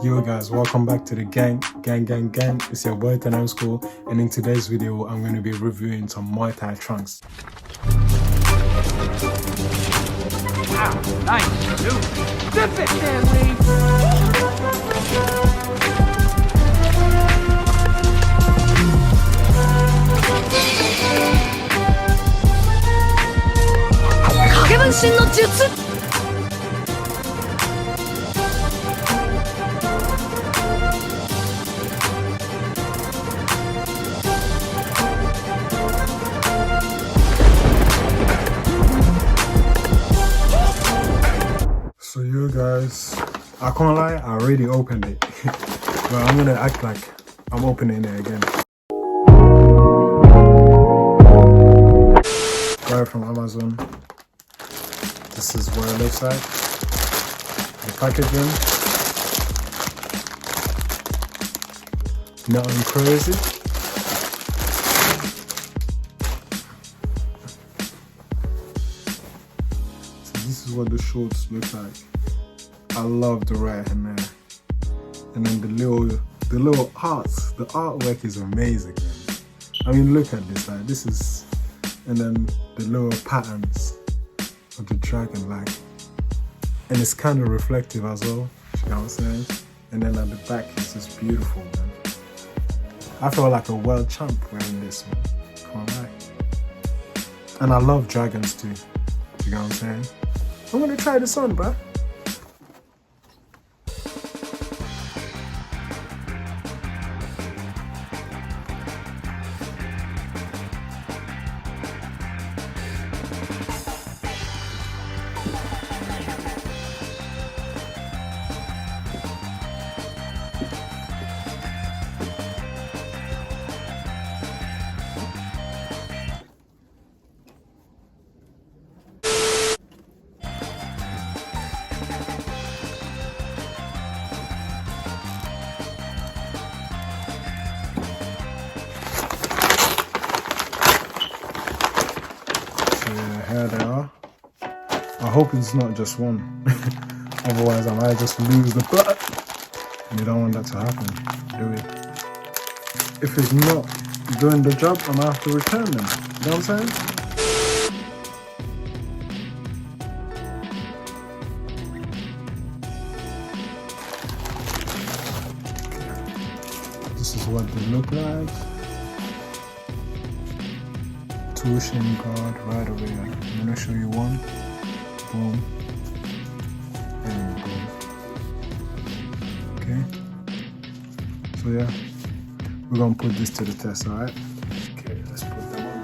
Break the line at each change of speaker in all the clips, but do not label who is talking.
Yo guys, welcome back to the gang. It's your boy Tanam School, and in today's video I'm going to be reviewing some Muay Thai trunks.
Wow, nice, dude. Zip it, Stanley.
Shin no jutsu.
So you guys, I can't lie, I already opened it. But I'm gonna act like I'm opening it again. Got it from Amazon. This is what it looks like. The packaging. Nothing crazy. So this is what the shorts look like. I love the right hand there. And then the little hearts. The artwork is amazing. I mean, look at this. Like this is, and then the little patterns of the dragon, like, and it's kind of reflective as well, you know what I'm saying? And then at the back it's just beautiful, man. I feel like a world champ wearing this, man. Can't lie. And I love dragons too, you know what I'm saying? I'm gonna try this on, bruh. Here they are. I hope it's not just one. Otherwise I might just lose the plot. And you don't want that to happen, do we? If it's not doing the job, I might have to return them. You know what I'm saying? This is what they look like. Shin guard right over here. I'm gonna show you one. Boom. And boom. Okay. So yeah, we're gonna put this to the test, alright? Okay, let's put them on.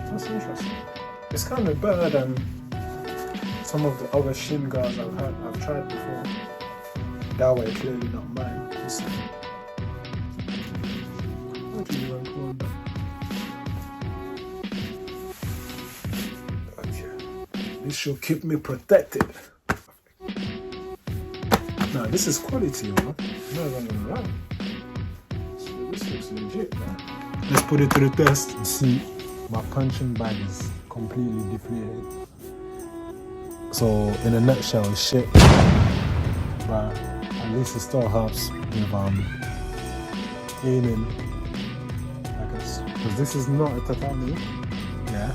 That's interesting. It's kind of better than some of the other Shin guards I've tried before. That way, clearly not mine. This should keep me protected. Nah, this is quality, man. I'm not running around. So this looks legit, man. Let's put it to the test and see. My punching bag is completely depleted. So in a nutshell, it's shit. But at least it still helps with aiming. Because this is not a tatami. Yeah.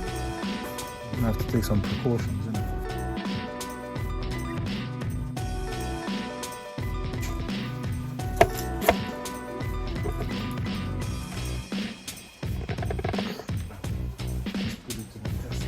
I have to take some precautions, innit? Let's put it to the test.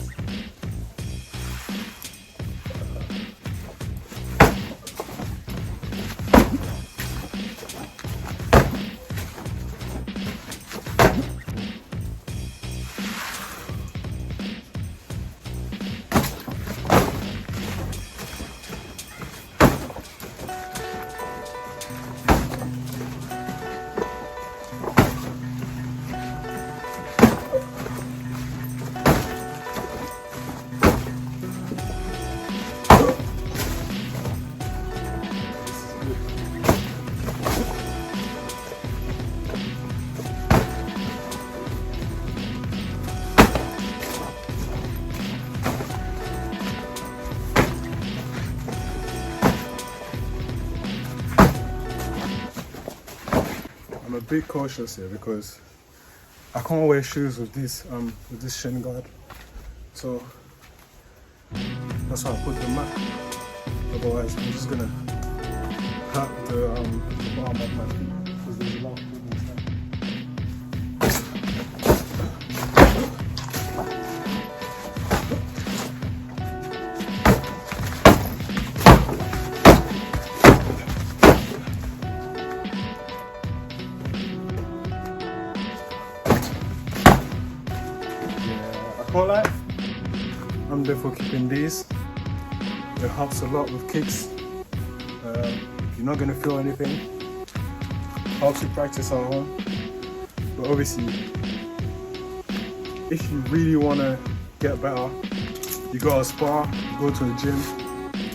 bit cautious here because I can't wear shoes with this shin guard. So that's why I put the mat. Otherwise, I'm just gonna hurt the arm of my feet because there's a lot of movement inside. I can't lie, I'm there for keeping these. It helps a lot with kicks. You're not gonna feel anything. Helps you practice at home. But obviously, if you really wanna get better, you gotta spar, you go to the gym,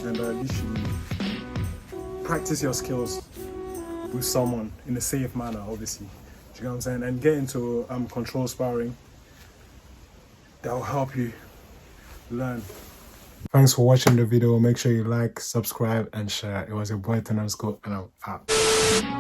and at least you practice your skills with someone in a safe manner, obviously. Do you know what I'm saying? And get into control sparring. That will help you learn. Thanks for watching the video. Make sure you like, subscribe, and share. It was your boy Tenamsco, and I'm out.